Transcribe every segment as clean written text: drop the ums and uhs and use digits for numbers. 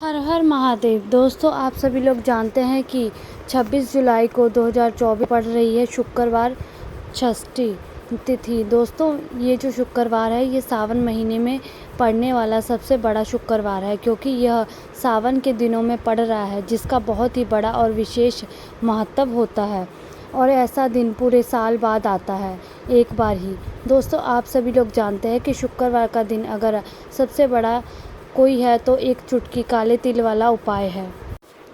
हर हर महादेव। दोस्तों, आप सभी लोग जानते हैं कि 26 जुलाई को 2024 पड़ रही है शुक्रवार षष्ठी तिथि। दोस्तों, ये जो शुक्रवार है ये सावन महीने में पड़ने वाला सबसे बड़ा शुक्रवार है, क्योंकि यह सावन के दिनों में पड़ रहा है, जिसका बहुत ही बड़ा और विशेष महत्व होता है। और ऐसा दिन पूरे साल बाद आता है, एक बार ही। दोस्तों, आप सभी लोग जानते हैं कि शुक्रवार का दिन अगर सबसे बड़ा कोई है तो एक चुटकी काले तिल वाला उपाय है।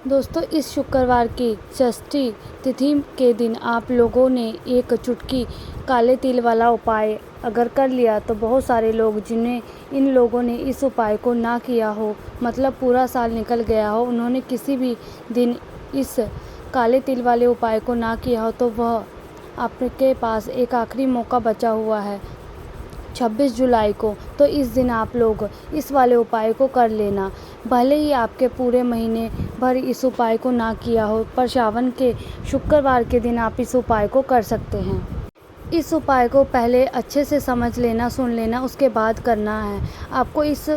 दोस्तों, इस शुक्रवार की षष्ठी तिथि के दिन आप लोगों ने एक चुटकी काले तिल वाला उपाय अगर कर लिया तो बहुत सारे लोग, जिन्हें इन लोगों ने इस उपाय को ना किया हो, मतलब पूरा साल निकल गया हो, उन्होंने किसी भी दिन इस काले तिल वाले उपाय को ना किया हो, तो वह आपके पास एक आखिरी मौका बचा हुआ है 26 जुलाई को। तो इस दिन आप लोग इस वाले उपाय को कर लेना। भले ही आपके पूरे महीने भर इस उपाय को ना किया हो, पर सावन के शुक्रवार के दिन आप इस उपाय को कर सकते हैं। इस उपाय को पहले अच्छे से समझ लेना, सुन लेना, उसके बाद करना है। आपको इस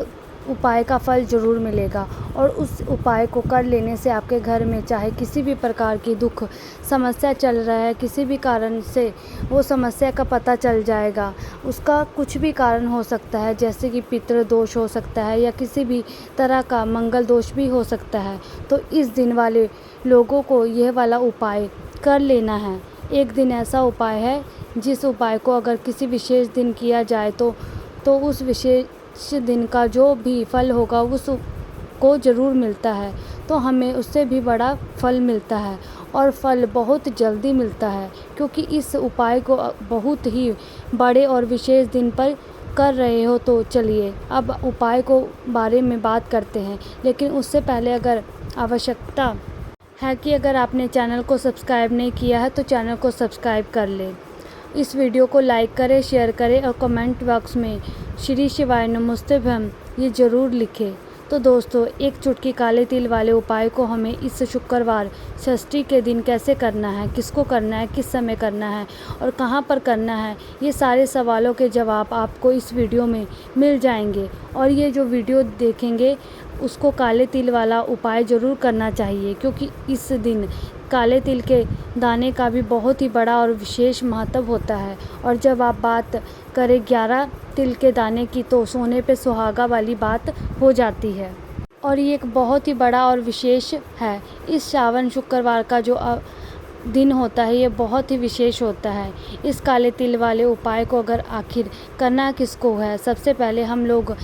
उपाय का फल ज़रूर मिलेगा, और उस उपाय को कर लेने से आपके घर में चाहे किसी भी प्रकार की दुख समस्या चल रहा है, किसी भी कारण से वो समस्या का पता चल जाएगा। उसका कुछ भी कारण हो सकता है, जैसे कि पितृ दोष हो सकता है या किसी भी तरह का मंगल दोष भी हो सकता है। तो इस दिन वाले लोगों को यह वाला उपाय कर लेना है। एक दिन ऐसा उपाय है जिस उपाय को अगर किसी विशेष दिन किया जाए तो उस विशेष दिन का जो भी फल होगा उसको ज़रूर मिलता है। तो हमें उससे भी बड़ा फल मिलता है, और फल बहुत जल्दी मिलता है, क्योंकि इस उपाय को बहुत ही बड़े और विशेष दिन पर कर रहे हो। तो चलिए अब उपाय को बारे में बात करते हैं, लेकिन उससे पहले अगर आवश्यकता है कि अगर आपने चैनल को सब्सक्राइब नहीं किया है तो चैनल को सब्सक्राइब कर लें। इस वीडियो को लाइक करें, शेयर करें, और कमेंट बॉक्स में श्री शिवाय नमोस्तुभ्यं ये ज़रूर लिखें। तो दोस्तों, एक चुटकी काले तिल वाले उपाय को हमें इस शुक्रवार षष्ठी के दिन कैसे करना है, किसको करना है, किस समय करना है और कहाँ पर करना है, ये सारे सवालों के जवाब आपको इस वीडियो में मिल जाएंगे। और ये जो वीडियो देखेंगे उसको काले तिल वाला उपाय ज़रूर करना चाहिए, क्योंकि इस दिन काले तिल के दाने का भी बहुत ही बड़ा और विशेष महत्व होता है। और जब आप बात करें 11 तिल के दाने की, तो सोने पे सुहागा वाली बात हो जाती है, और ये एक बहुत ही बड़ा और विशेष है। इस सावन शुक्रवार का जो दिन होता है ये बहुत ही विशेष होता है। इस काले तिल वाले उपाय को अगर आखिर करना किसको है, सबसे पहले हम लोग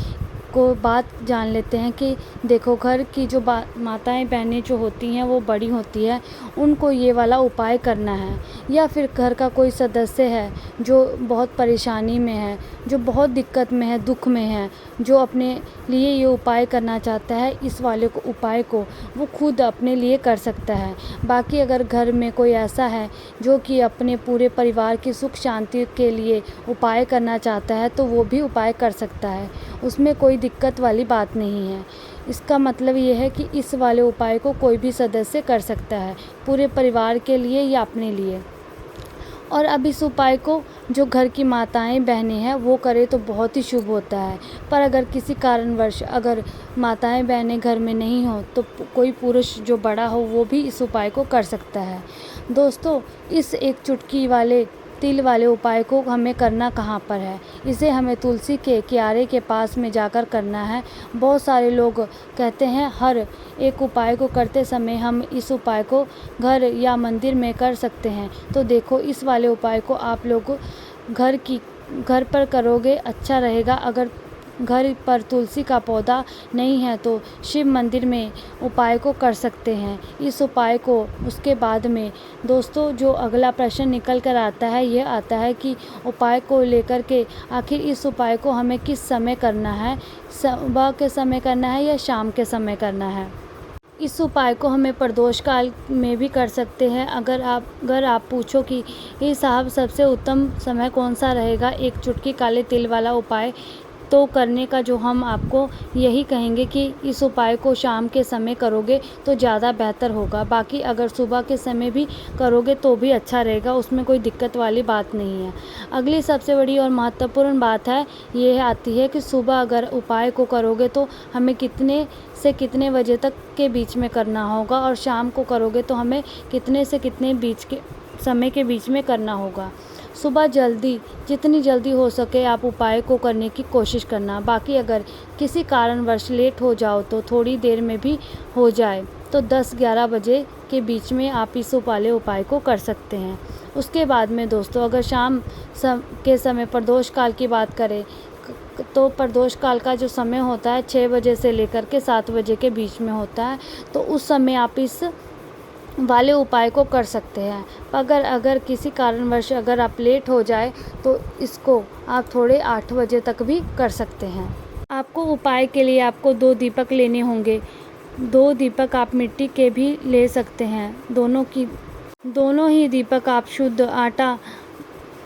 को बात जान लेते हैं कि देखो, घर की जो माताएं बहनें जो होती हैं वो बड़ी होती है, उनको ये वाला उपाय करना है। या फिर घर का कोई सदस्य है जो बहुत परेशानी में है, जो बहुत दिक्कत में है, दुख में है, जो अपने लिए ये उपाय करना चाहता है, इस वाले उपाय को वो खुद अपने लिए कर सकता है। बाकी अगर घर में कोई ऐसा है जो कि अपने पूरे परिवार की सुख शांति के लिए उपाय करना चाहता है, तो वो भी उपाय कर सकता है, उसमें कोई दिक्कत वाली बात नहीं है। इसका मतलब ये है कि इस वाले उपाय को कोई भी सदस्य कर सकता है, पूरे परिवार के लिए या अपने लिए। और अब इस उपाय को जो घर की माताएं बहनें हैं वो करें तो बहुत ही शुभ होता है। पर अगर किसी कारणवश अगर माताएं बहनें घर में नहीं हो, तो कोई पुरुष जो बड़ा हो वो भी इस उपाय को कर सकता है। दोस्तों, इस एक चुटकी वाले तिल वाले उपाय को हमें करना कहाँ पर है, इसे हमें तुलसी के क्यारे के पास में जाकर करना है। बहुत सारे लोग कहते हैं हर एक उपाय को करते समय हम इस उपाय को घर या मंदिर में कर सकते हैं। तो देखो, इस वाले उपाय को आप लोग घर पर करोगे अच्छा रहेगा। अगर घर पर तुलसी का पौधा नहीं है तो शिव मंदिर में उपाय को कर सकते हैं इस उपाय को। उसके बाद में दोस्तों, जो अगला प्रश्न निकल कर आता है, यह आता है कि उपाय को लेकर के आखिर इस उपाय को हमें किस समय करना है, सुबह के समय करना है या शाम के समय करना है। इस उपाय को हमें प्रदोष काल में भी कर सकते हैं। अगर आप पूछो कि ये साहब सबसे उत्तम समय कौन सा रहेगा एक चुटकी काले तिल वाला उपाय तो करने का जो हम आपको यही कहेंगे कि इस उपाय को शाम के समय करोगे तो ज़्यादा बेहतर होगा। बाकी अगर सुबह के समय भी करोगे तो भी अच्छा रहेगा, उसमें कोई दिक्कत वाली बात नहीं है। अगली सबसे बड़ी और महत्वपूर्ण बात है, ये आती है कि सुबह अगर उपाय को करोगे तो हमें कितने से कितने बजे तक के बीच में करना होगा, और शाम को करोगे तो हमें कितने से कितने बीच के समय के बीच में करना होगा। सुबह जल्दी, जितनी जल्दी हो सके आप उपाय को करने की कोशिश करना। बाकी अगर किसी कारणवश लेट हो जाओ तो थोड़ी देर में भी हो जाए तो 10-11 बजे के बीच में आप इस वाले उपाय को कर सकते हैं। उसके बाद में दोस्तों, अगर शाम के समय प्रदोष काल की बात करें तो प्रदोष काल का जो समय होता है 6 बजे से लेकर के 7 बजे के बीच में होता है, तो उस समय आप इस वाले उपाय को कर सकते हैं। अगर किसी कारणवश अगर आप लेट हो जाए तो इसको आप थोड़े 8 बजे तक भी कर सकते हैं। आपको उपाय के लिए आपको 2 दीपक लेने होंगे। 2 दीपक आप मिट्टी के भी ले सकते हैं। दोनों ही दीपक आप शुद्ध आटा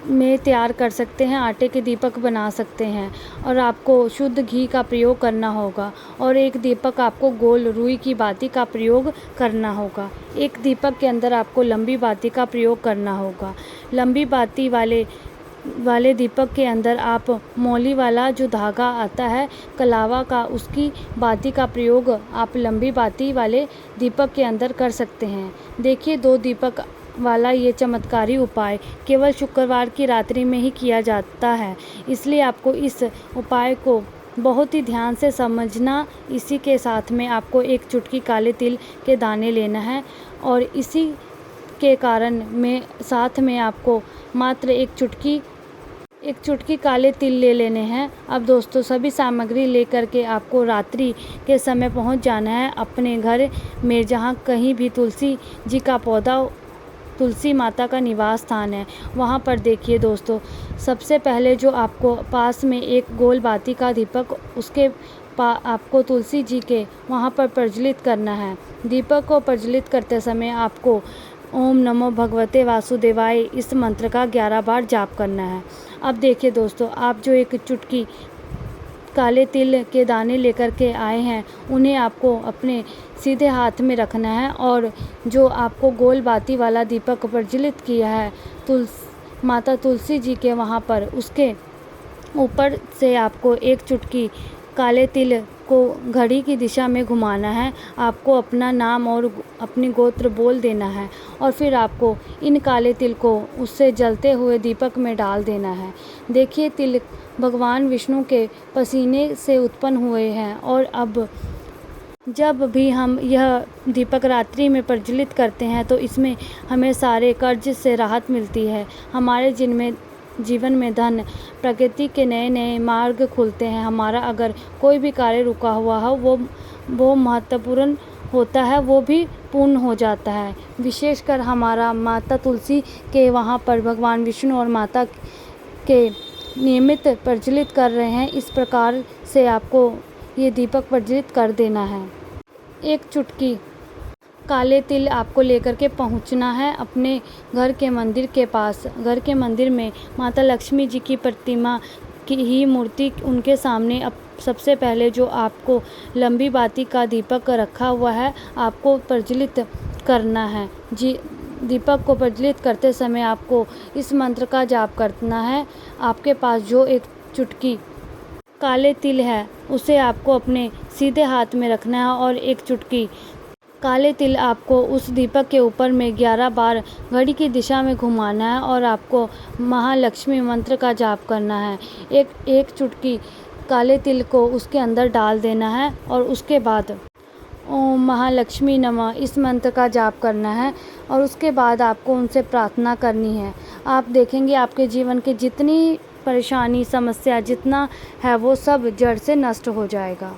में तैयार कर सकते हैं, आटे के दीपक बना सकते हैं, और आपको शुद्ध घी का प्रयोग करना होगा। और एक दीपक आपको गोल रुई की बाती का प्रयोग करना होगा। एक दीपक के अंदर आपको लंबी बाती का प्रयोग करना होगा। लंबी बाती वाले दीपक के अंदर आप मौली वाला जो धागा आता है कलावा का, उसकी बाती का प्रयोग आप लंबी बाती वाले दीपक के अंदर कर सकते हैं। देखिए, 2 दीपक वाला ये चमत्कारी उपाय केवल शुक्रवार की रात्रि में ही किया जाता है, इसलिए आपको इस उपाय को बहुत ही ध्यान से समझना। इसी के साथ में आपको एक चुटकी काले तिल के दाने लेना है, और इसी के कारण में साथ में आपको मात्र एक चुटकी काले तिल ले लेने हैं। अब दोस्तों, सभी सामग्री लेकर के आपको रात्रि के समय पहुंच जाना है अपने घर में, जहां कहीं भी तुलसी जी का पौधा, तुलसी माता का निवास स्थान है, वहाँ पर देखिए दोस्तों, सबसे पहले जो आपको पास में एक गोल बाती का दीपक, उसके आपको तुलसी जी के वहाँ पर प्रज्वलित करना है। दीपक को प्रज्वलित करते समय आपको ओम नमो भगवते वासुदेवाय इस मंत्र का 11 बार जाप करना है। अब देखिए दोस्तों, आप जो एक चुटकी काले तिल के दाने लेकर के आए हैं, उन्हें आपको अपने सीधे हाथ में रखना है, और जो आपको गोल बाती वाला दीपक प्रज्वलित किया है माता तुलसी जी के वहाँ पर, उसके ऊपर से आपको एक चुटकी काले तिल को घड़ी की दिशा में घुमाना है। आपको अपना नाम और अपनी गोत्र बोल देना है, और फिर आपको इन काले तिल को उससे जलते हुए दीपक में डाल देना है। देखिए, तिल भगवान विष्णु के पसीने से उत्पन्न हुए हैं, और अब जब भी हम यह दीपक रात्रि में प्रज्वलित करते हैं तो इसमें हमें सारे कर्ज से राहत मिलती है। हमारे जीवन में धन, प्रगति के नए नए मार्ग खुलते हैं। हमारा अगर कोई भी कार्य रुका हुआ हो, वो महत्वपूर्ण होता है, वो भी पूर्ण हो जाता है। विशेषकर हमारा माता तुलसी के वहाँ पर भगवान विष्णु और माता के नियमित प्रज्वलित कर रहे हैं। इस प्रकार से आपको ये दीपक प्रज्वलित कर देना है। एक चुटकी काले तिल आपको लेकर के पहुंचना है अपने घर के मंदिर के पास। घर के मंदिर में माता लक्ष्मी जी की प्रतिमा की ही मूर्ति, उनके सामने अब सबसे पहले जो आपको लंबी बाती का दीपक रखा हुआ है, आपको प्रज्वलित करना है। दीपक को प्रज्वलित करते समय आपको इस मंत्र का जाप करना है। आपके पास जो एक चुटकी काले तिल है, उसे आपको अपने सीधे हाथ में रखना है, और एक चुटकी काले तिल आपको उस दीपक के ऊपर में 11 बार घड़ी की दिशा में घुमाना है, और आपको महालक्ष्मी मंत्र का जाप करना है। एक चुटकी काले तिल को उसके अंदर डाल देना है, और उसके बाद ओम महालक्ष्मी नमः इस मंत्र का जाप करना है, और उसके बाद आपको उनसे प्रार्थना करनी है। आप देखेंगे आपके जीवन की जितनी परेशानी, समस्या जितना है, वो सब जड़ से नष्ट हो जाएगा।